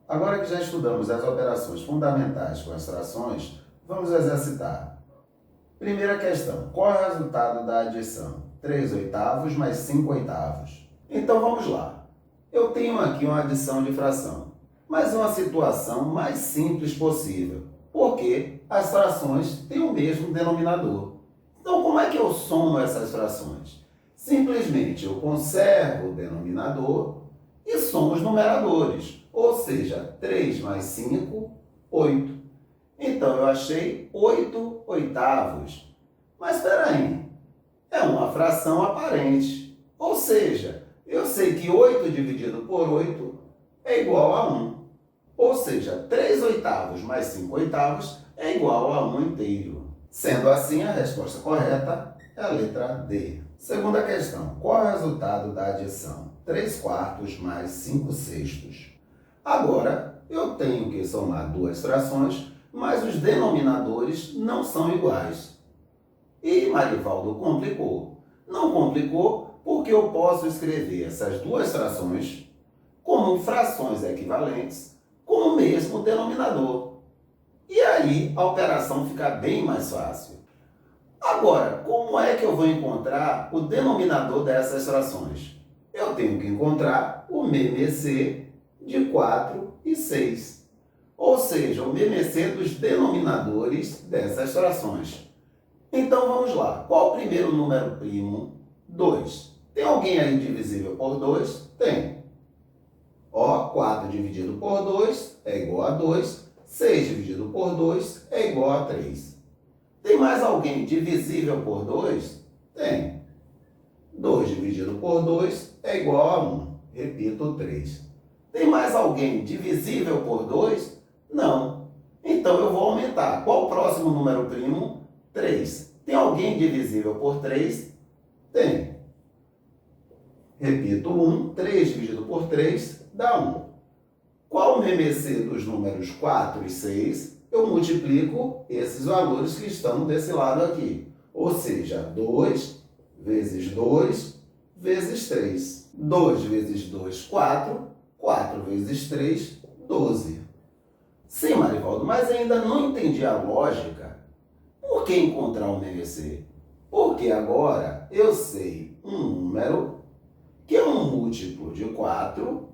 Agora que já estudamos as operações fundamentais com as frações, vamos exercitar. Primeira questão, qual é o resultado da adição? 3 oitavos mais 5 oitavos. Então vamos lá. Eu tenho aqui uma adição de fração, mas uma situação mais simples possível, porque as frações têm o mesmo denominador. Então como é que eu somo essas frações? Simplesmente eu conservo o denominador e somo os numeradores, ou seja, 3 mais 5, 8. Então eu achei 8 oitavos. Mas espera aí, é uma fração aparente, ou seja, eu sei que 8 dividido por 8 é igual a 1. Ou seja, 3 oitavos mais 5 oitavos é igual a 1 inteiro. Sendo assim, a resposta correta é a letra D. Segunda questão, qual é o resultado da adição? 3 quartos mais 5 sextos. Agora, eu tenho que somar duas frações, mas os denominadores não são iguais. E Marivaldo complicou. Não complicou porque eu posso escrever essas duas frações como frações equivalentes com o mesmo denominador. E aí a operação fica bem mais fácil. Agora, como é que eu vou encontrar o denominador dessas frações? Eu tenho que encontrar o MMC de 4 e 6. Ou seja, o MMC dos denominadores dessas frações. Então vamos lá. Qual o primeiro número primo? 2. Tem alguém aí divisível por 2? Tem. Ó, 4 dividido por 2 é igual a 2. 6 dividido por 2 é igual a 3. Tem mais alguém divisível por 2? Tem. 2 dividido por 2 é igual a 1. Repito, 3. Tem mais alguém divisível por 2? Não. Então eu vou aumentar. Qual o próximo número primo? 3. Tem alguém divisível por 3? Tem. Repito, 1. 3 dividido por 3 dá 1. Qual o MMC dos números 4 e 6? Eu multiplico esses valores que estão desse lado aqui. Ou seja, 2 vezes 2 vezes 3. 2 vezes 2, 4. 4 vezes 3, 12. Sim, Marivaldo, mas ainda não entendi a lógica. Por que encontrar o MMC? Porque agora eu sei um número que é um múltiplo de 4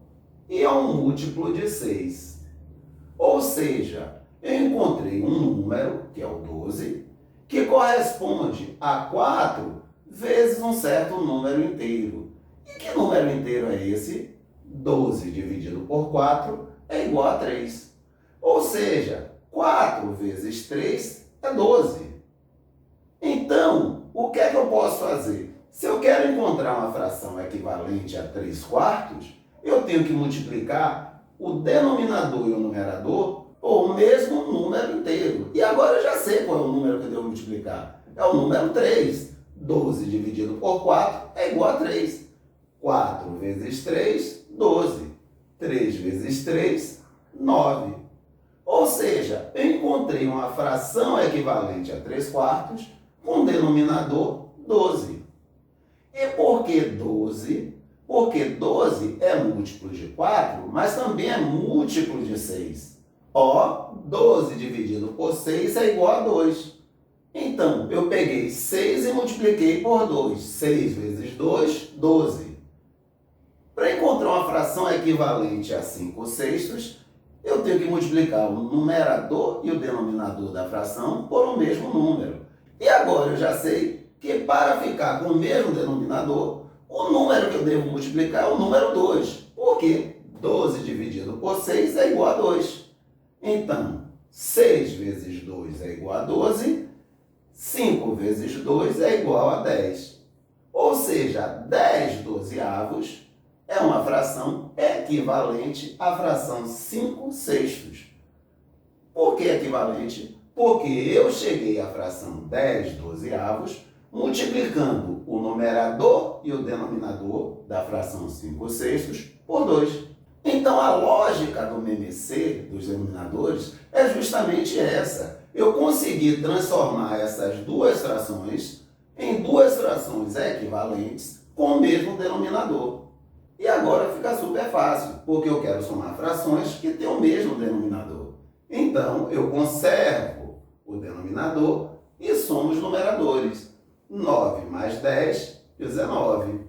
e é um múltiplo de 6. Ou seja, eu encontrei um número, que é o 12, que corresponde a 4 vezes um certo número inteiro. E que número inteiro é esse? 12 dividido por 4 é igual a 3. Ou seja, 4 vezes 3 é 12. Então, o que é que eu posso fazer? Se eu quero encontrar uma fração equivalente a 3 quartos, eu tenho que multiplicar o denominador e o numerador por o mesmo número inteiro. E agora eu já sei qual é o número que eu devo multiplicar. É o número 3. 12 dividido por 4 é igual a 3. 4 vezes 3, 12. 3 vezes 3, 9. Ou seja, eu encontrei uma fração equivalente a 3 quartos com denominador 12. E por que 12? Porque 12 é múltiplo de 4, mas também é múltiplo de 6. Ó, 12 dividido por 6 é igual a 2. Então, eu peguei 6 e multipliquei por 2. 6 vezes 2, 12. Para encontrar uma fração equivalente a 5 sextos, eu tenho que multiplicar o numerador e o denominador da fração por o mesmo número. E agora eu já sei que para ficar com o mesmo denominador, o número que eu devo multiplicar é o número 2. Por quê? 12 dividido por 6 é igual a 2. Então, 6 vezes 2 é igual a 12. 5 vezes 2 é igual a 10. Ou seja, 10 dozeavos é uma fração equivalente à fração 5 sextos. Por que equivalente? Porque eu cheguei à fração 10 dozeavos multiplicando o numerador e o denominador da fração 5 sextos por 2. Então, a lógica do MMC, dos denominadores, é justamente essa. Eu consegui transformar essas duas frações em duas frações equivalentes com o mesmo denominador. E agora fica super fácil, porque eu quero somar frações que têm o mesmo denominador. Então, eu conservo o denominador e somo os numeradores. 9 mais 10, 19.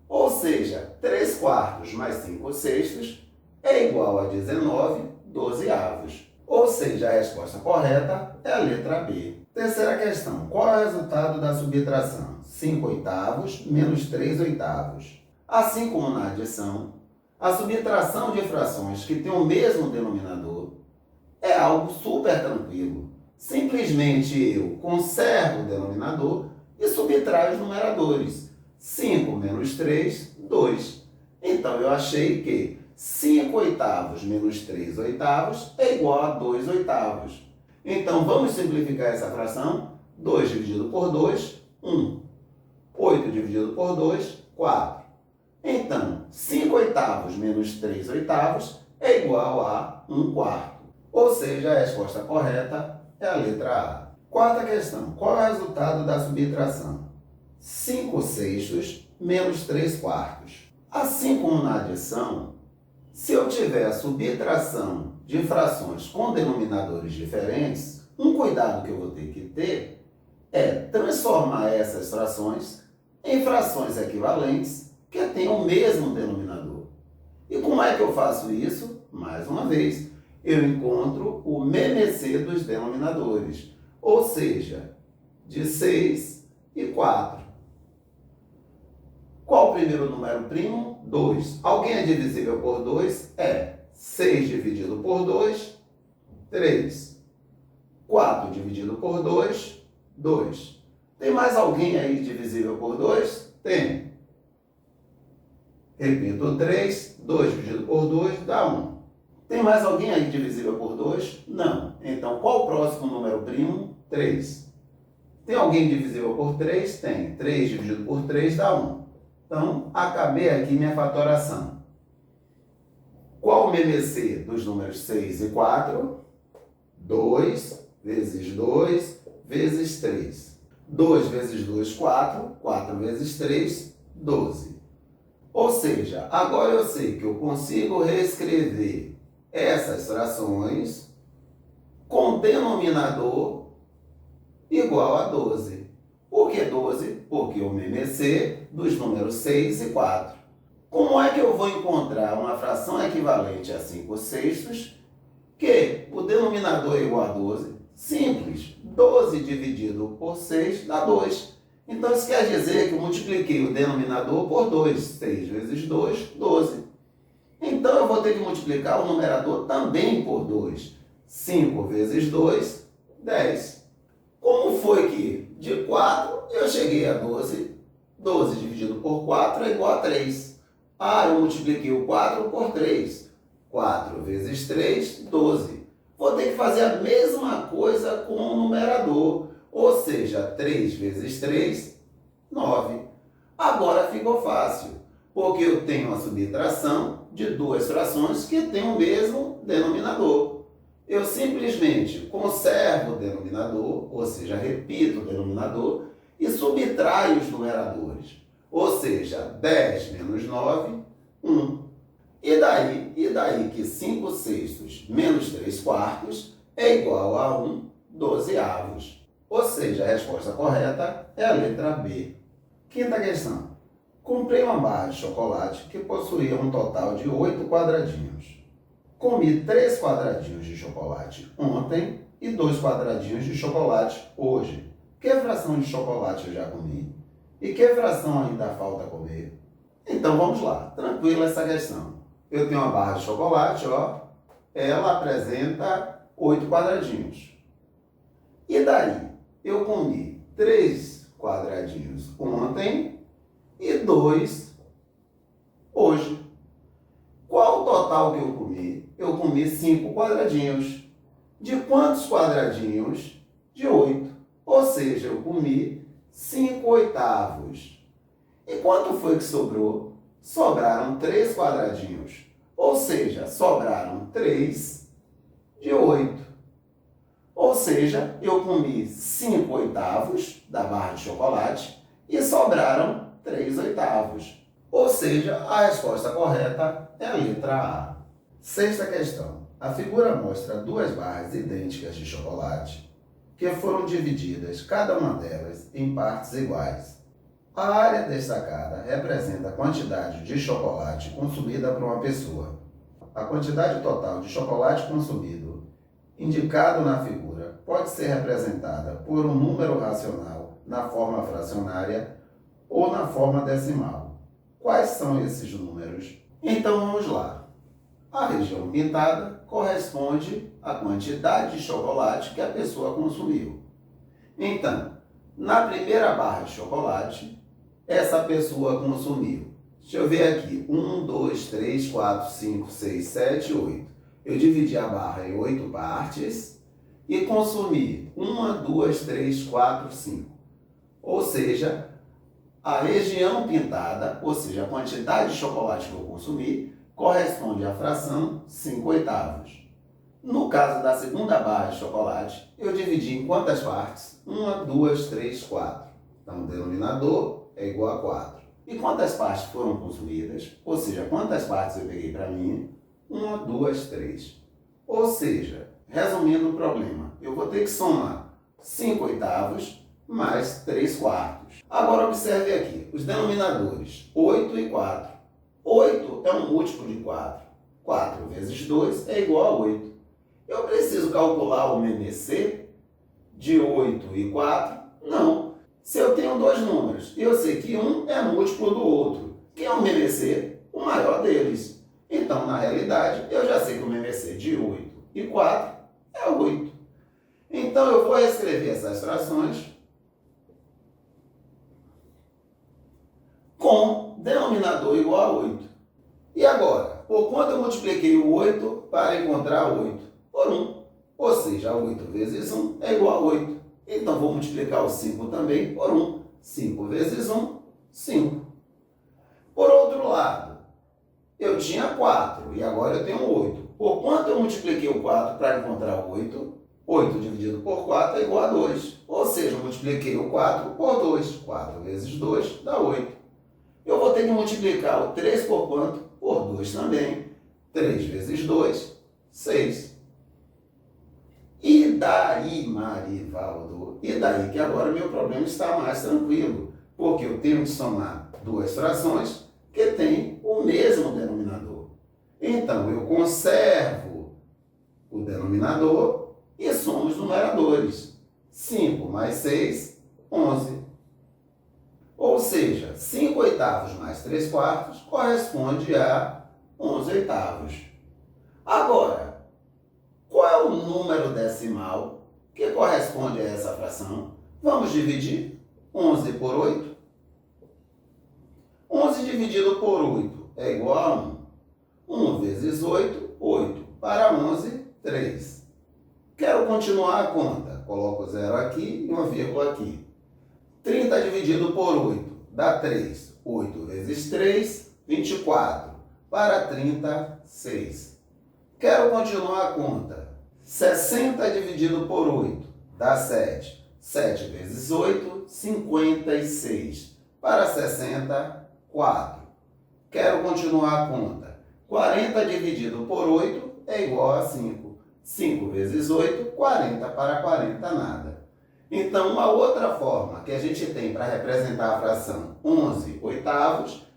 Ou seja, 3 quartos mais 5 sextos é igual a 19 dozeavos. Ou seja, a resposta correta é a letra B. Terceira questão. Qual é o resultado da subtração? 5 oitavos menos 3 oitavos. Assim como na adição, a subtração de frações que têm o mesmo denominador é algo super tranquilo. Simplesmente eu conservo o denominador e subtraio os numeradores. 5 menos 3, 2. Então, eu achei que 5 oitavos menos 3 oitavos é igual a 2 oitavos. Então, vamos simplificar essa fração. 2 dividido por 2, 1. 8 dividido por 2, 4. Então, 5 oitavos menos 3 oitavos é igual a 1 quarto. Ou seja, a resposta correta é a letra A. Quarta questão. Qual é o resultado da subtração? 5 sextos menos 3 quartos. Assim como na adição, se eu tiver a subtração de frações com denominadores diferentes, um cuidado que eu vou ter que ter é transformar essas frações em frações equivalentes que tenham o mesmo denominador. E como é que eu faço isso? Mais uma vez, eu encontro o MMC dos denominadores, ou seja, de 6 e 4. Qual o primeiro número primo? 2. Alguém é divisível por 2? É. 6 dividido por 2, 3. 4 dividido por 2, 2. Tem mais alguém aí divisível por 2? Tem. Repito, 3. 2 dividido por 2 dá 1. Tem mais alguém aí divisível por 2? Não. Então, qual o próximo número primo? 3. Tem alguém divisível por 3? Tem. 3 dividido por 3 dá 1. Então, acabei aqui minha fatoração. Qual o MMC dos números 6 e 4? 2 vezes 2 vezes 3. 2 vezes 2, 4. 4 vezes 3, 12. Ou seja, agora eu sei que eu consigo reescrever essas frações com denominador igual a 12. Por que 12? Porque o MMC dos números 6 e 4. Como é que eu vou encontrar uma fração equivalente a 5 sextos que o denominador é igual a 12? Simples. 12 dividido por 6 dá 2. Então, isso quer dizer que eu multipliquei o denominador por 2. 6 vezes 2, 12. Então, eu vou ter que multiplicar o numerador também por 2. 5 vezes 2, 10. Como foi que de 4 eu cheguei a 12? 12 dividido por 4 é igual a 3. Eu multipliquei o 4 por 3. 4 vezes 3, 12. Vou ter que fazer a mesma coisa com o numerador. Ou seja, 3 vezes 3, 9. Agora ficou fácil, porque eu tenho a subtração de duas frações que têm o mesmo denominador. Eu simplesmente conservo o denominador, ou seja, repito o denominador, e subtraio os numeradores. Ou seja, 10 menos 9, 1. E daí que 5 sextos menos 3 quartos é igual a 1 dozeavos. Ou seja, a resposta correta é a letra B. Quinta questão. Comprei uma barra de chocolate que possuía um total de 8 quadradinhos. Comi 3 quadradinhos de chocolate ontem e 2 quadradinhos de chocolate hoje. Que fração de chocolate eu já comi? E que fração ainda falta comer? Então vamos lá, tranquila essa questão. Eu tenho uma barra de chocolate, ela apresenta 8 quadradinhos. E daí? Eu comi 3 quadradinhos ontem e 2 hoje. Qual o total que eu comi? Eu comi 5 quadradinhos. De quantos quadradinhos? De 8. Ou seja, eu comi 5 oitavos. E quanto foi que sobrou? Sobraram 3 quadradinhos. Ou seja, sobraram 3 de 8. Ou seja, eu comi 5 oitavos da barra de chocolate e sobraram 3 oitavos. Ou seja, a resposta correta é a letra A. Sexta questão. A figura mostra duas barras idênticas de chocolate que foram divididas, cada uma delas, em partes iguais. A área destacada representa a quantidade de chocolate consumida por uma pessoa. A quantidade total de chocolate consumido, indicado na figura, pode ser representada por um número racional na forma fracionária ou na forma decimal. Quais são esses números? Então vamos lá. A região pintada corresponde à quantidade de chocolate que a pessoa consumiu. Então, na primeira barra de chocolate, essa pessoa consumiu. Deixa eu ver aqui. 1, 2, 3, 4, 5, 6, 7, 8. Eu dividi a barra em 8 partes e consumi 1, 2, 3, 4, 5. Ou seja, a região pintada, ou seja, a quantidade de chocolate que eu consumi, corresponde à fração 5/8. No caso da segunda barra de chocolate, eu dividi em quantas partes? 1, 2, 3, 4. Então, o denominador é igual a 4. E quantas partes foram consumidas? Ou seja, quantas partes eu peguei para mim? 1, 2, 3. Ou seja, resumindo o problema, eu vou ter que somar 5/8 mais 3/4. Agora observe aqui, os denominadores 8 e 4. 8 é um múltiplo de 4. 4 vezes 2 é igual a 8. Eu preciso calcular o MMC de 8 e 4? Não. Se eu tenho dois números e eu sei que um é múltiplo do outro, quem é o MMC? O maior deles. Então, na realidade, eu já sei que o MMC de 8 e 4 é 8. Então, eu vou escrever essas frações com denominador igual a 8. E agora, por quanto eu multipliquei o 8 para encontrar 8? Por 1. Ou seja, 8 vezes 1 é igual a 8. Então, vou multiplicar o 5 também por 1. 5 vezes 1, 5. Por outro lado, eu tinha 4 e agora eu tenho 8. Por quanto eu multipliquei o 4 para encontrar o 8? 8 dividido por 4 é igual a 2. Ou seja, eu multipliquei o 4 por 2. 4 vezes 2 dá 8. Eu vou ter que multiplicar o 3 por quanto? Por 2 também. 3 vezes 2, 6. E daí, Marivaldo? E daí que agora meu problema está mais tranquilo, porque eu tenho que somar duas frações que têm o mesmo denominador. Então, eu conservo o denominador e somo os numeradores. 5 mais 6, 11. Ou seja, 5/8 mais 3/4 corresponde a 11/8. Agora, qual é o número decimal que corresponde a essa fração? Vamos dividir 11 por 8. 11 dividido por 8 é igual a 1. 1 vezes 8, 8. Para 11, 3. Quero continuar a conta. Coloco 0 aqui e uma vírgula aqui. 30 dividido por 8 dá 3. 8 vezes 3, 24. Para 30, 6. Quero continuar a conta. 60 dividido por 8 dá 7. 7 vezes 8, 56. Para 60, 4. Quero continuar a conta. 40 dividido por 8 é igual a 5. 5 vezes 8, 40. Para 40, nada. Então, uma outra forma que a gente tem para representar a fração 11/8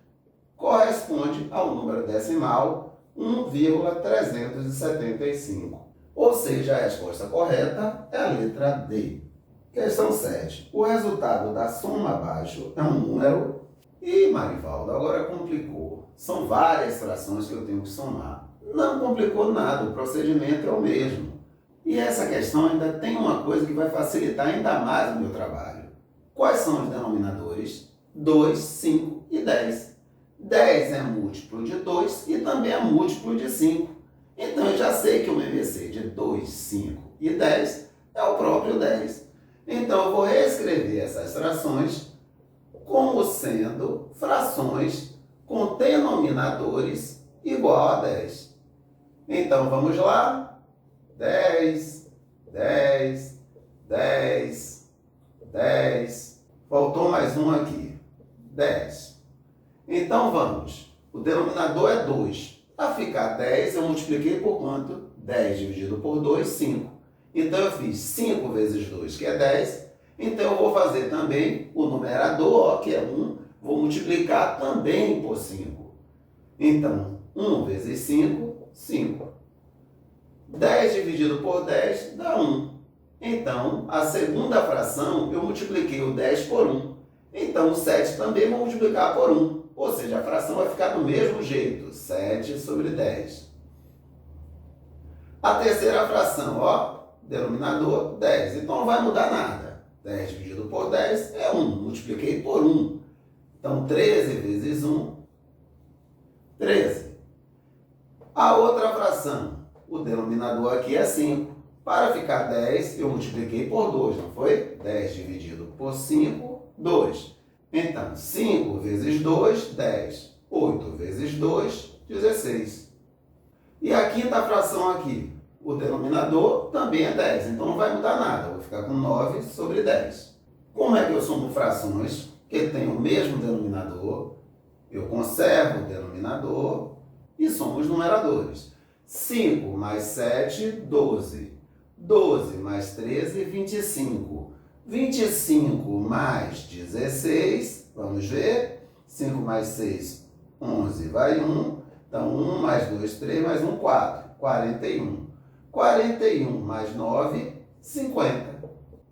corresponde ao número decimal 1,375. Ou seja, a resposta correta é a letra D. Questão 7. O resultado da soma abaixo é um número. Ih, Marivaldo, agora complicou. São várias frações que eu tenho que somar. Não complicou nada, o procedimento é o mesmo. E essa questão ainda tem uma coisa que vai facilitar ainda mais o meu trabalho. Quais são os denominadores? 2, 5 e 10. 10 é múltiplo de 2 e também é múltiplo de 5. Então, eu já sei que o MMC de 2, 5 e 10 é o próprio 10. Então, eu vou reescrever essas frações como sendo frações com denominadores igual a 10. Então, vamos lá. 10, 10, 10, 10. Faltou mais um aqui. 10. Então vamos. O denominador é 2. Para ficar 10, eu multipliquei por quanto? 10 dividido por 2, 5. Então eu fiz 5 vezes 2, que é 10. Então eu vou fazer também o numerador, ó, que é 1. Vou multiplicar também por 5. Então, 1 vezes 5, 5. 10 dividido por 10 dá 1. Então, a segunda fração, eu multipliquei o 10 por 1. Então, o 7 também vou multiplicar por 1. Ou seja, a fração vai ficar do mesmo jeito, 7 sobre 10. A terceira fração, ó, denominador 10. Então, não vai mudar nada. 10 dividido por 10 é 1. Multipliquei por 1. Então, 13 vezes 1, 13. A outra fração, o denominador aqui é 5. Para ficar 10, eu multipliquei por 2, não foi? 10 dividido por 5, 2. Então, 5 vezes 2, 10. 8 vezes 2, 16. E a quinta fração aqui, o denominador também é 10, então não vai mudar nada. Eu vou ficar com 9 sobre 10. Como é que eu somo frações que têm o mesmo denominador? Eu conservo o denominador e somo os numeradores. 5 mais 7, 12. 12 mais 13, 25. 25 mais 16, vamos ver. 5 mais 6, 11, vai 1. Então, 1 mais 2, 3, mais 1, 4. 41. 41 mais 9, 50.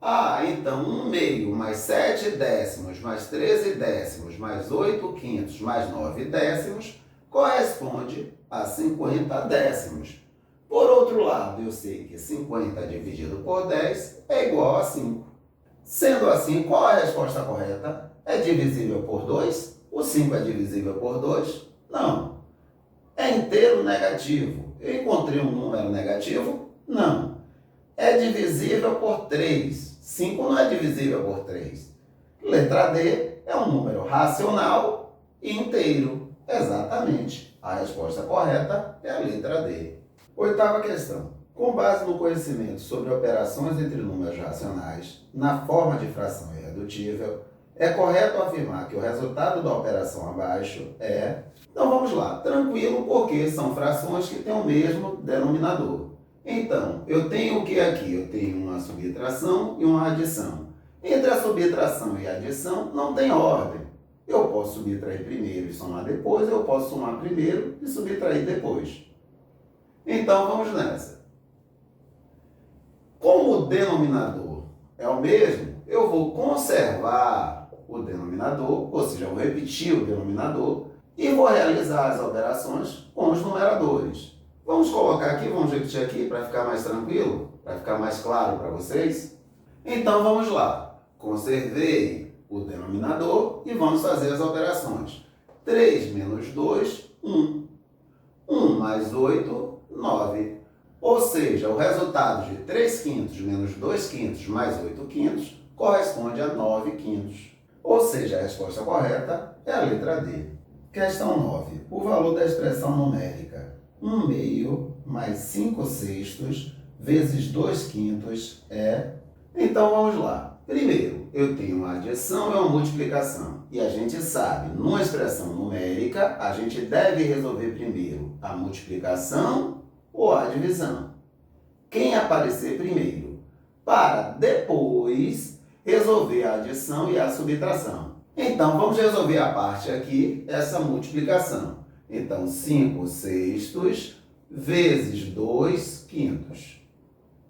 Ah, então 1 meio mais 7 décimos, mais 13 décimos, mais 8 quintos, mais 9 décimos, corresponde a 50 décimos. Por outro lado, eu sei que 50 dividido por 10 é igual a 5. Sendo assim, qual a resposta correta? É divisível por 2? O 5 é divisível por 2? Não. É inteiro negativo. Eu encontrei um número negativo? Não. É divisível por 3. 5 não é divisível por 3. Letra D é um número racional e inteiro. Exatamente. A resposta correta é a letra D. Oitava questão. Com base no conhecimento sobre operações entre números racionais, na forma de fração irredutível, é correto afirmar que o resultado da operação abaixo é... Então vamos lá, tranquilo, porque são frações que têm o mesmo denominador. Então, eu tenho o que aqui? Eu tenho uma subtração e uma adição. Entre a subtração e a adição não tem ordem. Eu posso subtrair primeiro e somar depois, eu posso somar primeiro e subtrair depois. Então vamos nessa. Como o denominador é o mesmo, eu vou conservar o denominador, ou seja, eu vou repetir o denominador e vou realizar as operações com os numeradores. Vamos colocar aqui, vamos repetir aqui para ficar mais tranquilo, para ficar mais claro para vocês. Então vamos lá. Conservei o denominador e vamos fazer as operações. 3 menos 2, 1. 1 mais 8, 9. Ou seja, o resultado de 3 quintos menos 2 quintos mais 8 quintos corresponde a 9 quintos. Ou seja, a resposta correta é a letra D. Questão 9. O valor da expressão numérica 1 meio mais 5 sextos vezes 2 quintos é... Então vamos lá. Primeiro, eu tenho uma adição e uma multiplicação. E a gente sabe, numa expressão numérica, a gente deve resolver primeiro a multiplicação ou a divisão. Quem aparecer primeiro, para depois resolver a adição e a subtração. Então, vamos resolver a parte aqui, essa multiplicação. Então, 5 sextos vezes 2 quintos.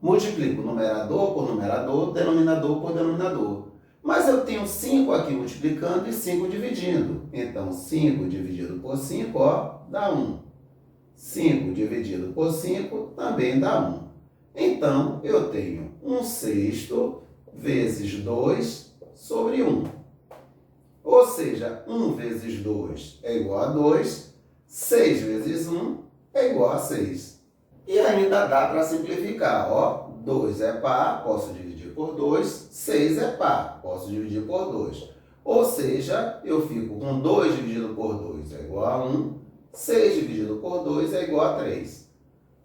Multiplico numerador por numerador, denominador por denominador. Mas eu tenho 5 aqui multiplicando e 5 dividindo. Então, 5 dividido por 5, ó, dá 1. 5 dividido por 5 também dá 1. Então, eu tenho 1 sexto vezes 2 sobre 1. Ou seja, 1 vezes 2 é igual a 2, 6 vezes 1 é igual a 6. E ainda dá para simplificar, ó. 2 é par, posso dividir por 2. 6 é par, posso dividir por 2. Ou seja, eu fico com 2 dividido por 2 é igual a 1. 6 dividido por 2 é igual a 3.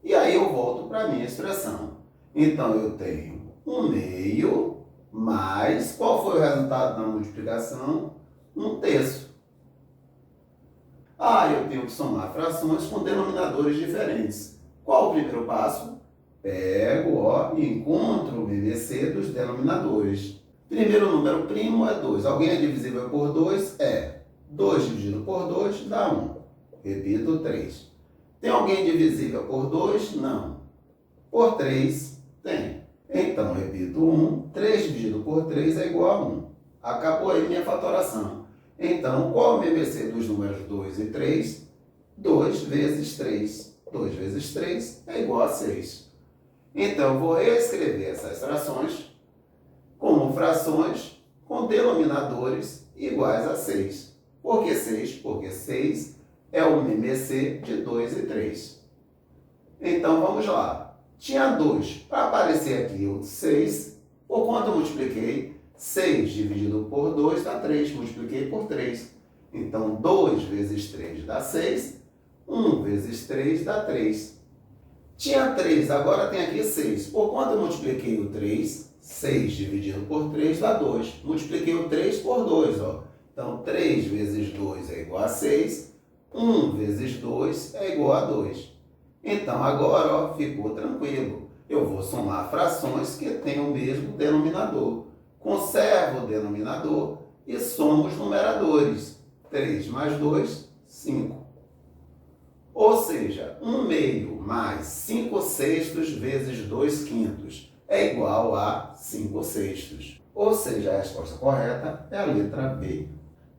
E aí eu volto para a minha expressão. Então, eu tenho 1 meio mais... Qual foi o resultado da multiplicação? 1 terço. Eu tenho que somar frações com denominadores diferentes. Qual o primeiro passo? Pego, e encontro o MMC dos denominadores. Primeiro número primo é 2. Alguém é divisível por 2? 2 dividido por 2 dá 1. Repito, 3. Tem alguém divisível por 2? Não. Por 3? Tem. Então, repito, 1. 3 dividido por 3 é igual a 1. Acabou aí minha fatoração. Então, qual o MMC dos números 2 e 3? 2 vezes 3. 2 vezes 3 é igual a 6. Então, eu vou reescrever essas frações como frações com denominadores iguais a 6. Por que 6? Porque 6 é o MMC de 2 e 3. Então, vamos lá. Tinha 2. Para aparecer aqui o 6, por quanto eu multipliquei? 6 dividido por 2 dá 3. Multipliquei por 3. Então, 2 vezes 3 dá 6. 1 vezes 3 dá 3. Tinha 3, agora tem aqui 6. Por quanto eu multipliquei o 3? 6 dividido por 3 dá 2. Multipliquei o 3 por 2, Então, 3 vezes 2 é igual a 6. 1 vezes 2 é igual a 2. Então, agora, ficou tranquilo. Eu vou somar frações que têm o mesmo denominador. Conservo o denominador e somo os numeradores. 3 mais 2, 5. Ou seja, 1 meio mais 5 sextos vezes 2 quintos é igual a 5 sextos. Ou seja, a resposta correta é a letra B.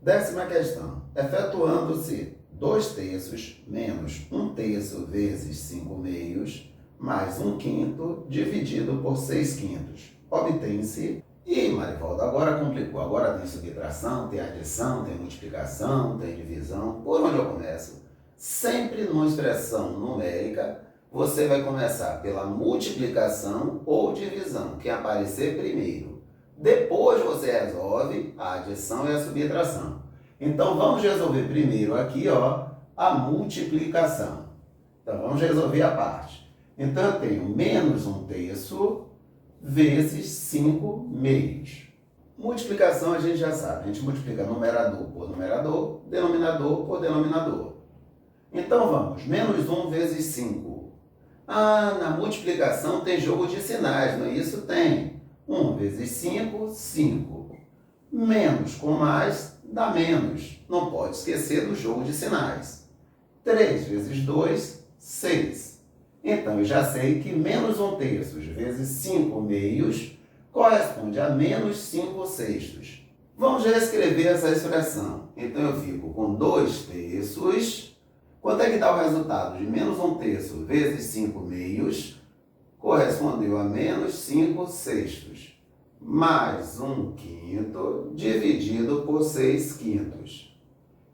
10ª questão. Efetuando-se 2 terços menos 1 terço vezes 5 meios mais 1 quinto dividido por 6 quintos. Obtém-se... E, Marivaldo, agora complicou. Agora tem subtração, tem adição, tem multiplicação, tem divisão. Por onde eu começo? Sempre numa expressão numérica, você vai começar pela multiplicação ou divisão, que aparecer primeiro. Depois você resolve a adição e a subtração. Então, vamos resolver primeiro aqui, a multiplicação. Então, vamos resolver a parte. Então, eu tenho menos 1 terço vezes 5 meios. Multiplicação a gente já sabe. A gente multiplica numerador por numerador, denominador por denominador. Então, vamos. Menos 1 vezes 5. Na multiplicação tem jogo de sinais, não é isso? Tem. 1 vezes 5, 5. Menos com mais dá menos. Não pode esquecer do jogo de sinais. 3 vezes 2, 6. Então, eu já sei que menos 1 terço vezes 5 meios corresponde a menos 5 sextos. Vamos reescrever essa expressão. Então, eu fico com 2 terços. Quanto é que dá o resultado de menos 1 terço vezes 5 meios? Correspondeu a menos 5 sextos. Mais 1 quinto dividido por 6 quintos.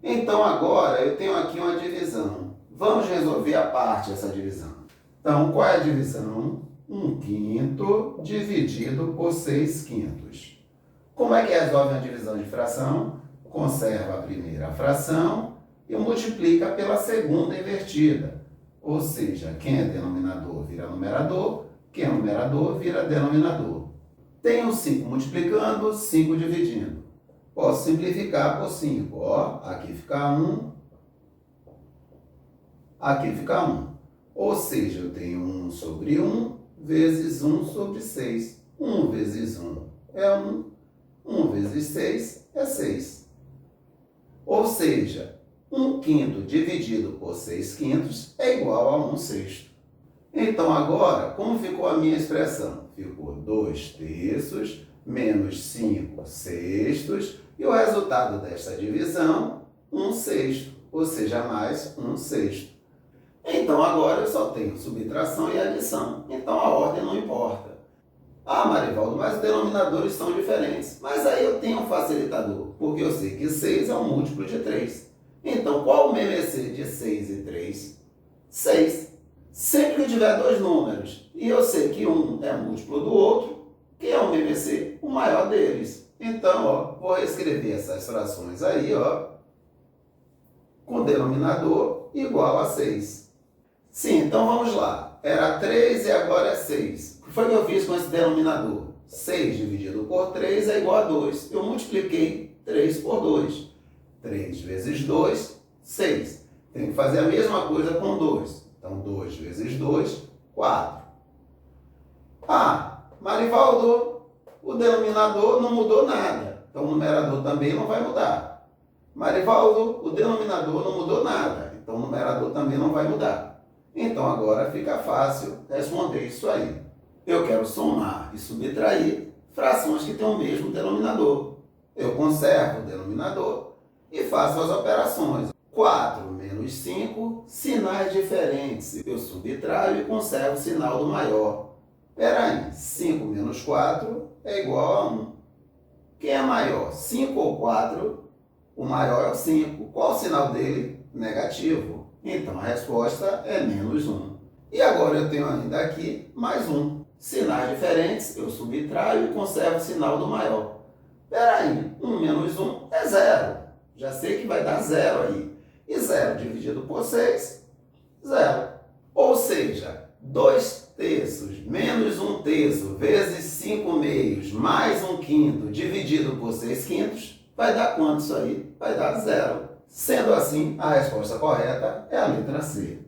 Então, agora, eu tenho aqui uma divisão. Vamos resolver a parte dessa divisão. Então, qual é a divisão? 1 quinto dividido por 6 quintos. Como é que resolve a divisão de fração? Conserva a primeira fração e multiplica pela segunda invertida. Ou seja, quem é denominador vira numerador, quem é numerador vira denominador. Tenho 5 multiplicando, 5 dividindo. Posso simplificar por 5. Aqui fica 1, aqui fica 1. Ou seja, eu tenho 1 sobre 1 vezes 1 sobre 6. 1 vezes 1 é 1. 1 vezes 6 é 6. Ou seja, 1 quinto dividido por 6 quintos é igual a 1 sexto. Então, agora, como ficou a minha expressão? Ficou 2 terços menos 5 sextos e o resultado desta divisão, 1 sexto, ou seja, mais 1 sexto. Então, agora eu só tenho subtração e adição. Então, a ordem não importa. Marivaldo, mas os denominadores são diferentes. Mas aí eu tenho um facilitador, porque eu sei que 6 é um múltiplo de 3. Então, qual o MMC de 6 e 3? 6. Sempre que eu tiver dois números e eu sei que um é múltiplo do outro, quem é o MMC? O maior deles. Então, vou escrever essas frações aí, com denominador igual a 6. Sim, então vamos lá. Era 3 e agora é 6. O que foi que eu fiz com esse denominador? 6 dividido por 3 é igual a 2. Eu multipliquei 3 por 2. 3 vezes 2, 6. Tenho que fazer a mesma coisa com 2. Então, 2 vezes 2, 4. Ah, Marivaldo, o denominador não mudou nada. Então, o numerador também não vai mudar. Marivaldo, o denominador não mudou nada. Então, o numerador também não vai mudar. Então, agora fica fácil responder isso aí. Eu quero somar e subtrair frações que têm o mesmo denominador. Eu conservo o denominador e faço as operações. 4 menos 5, sinais diferentes. Eu subtraio e conservo o sinal do maior. Espera aí, 5 menos 4 é igual a 1. Quem é maior, 5 ou 4? O maior é o 5. Qual o sinal dele? Negativo. Então a resposta é menos 1. E agora eu tenho ainda aqui mais 1. Sinais diferentes, eu subtraio e conservo o sinal do maior. Espera aí, 1 menos 1 é 0. Já sei que vai dar 0 aí. E 0 dividido por 6, 0. Ou seja, 2 terços menos 1 terço vezes 5 meios mais 1 quinto dividido por 6 quintos, vai dar quanto isso aí? Vai dar 0. Sendo assim, a resposta correta é a letra C.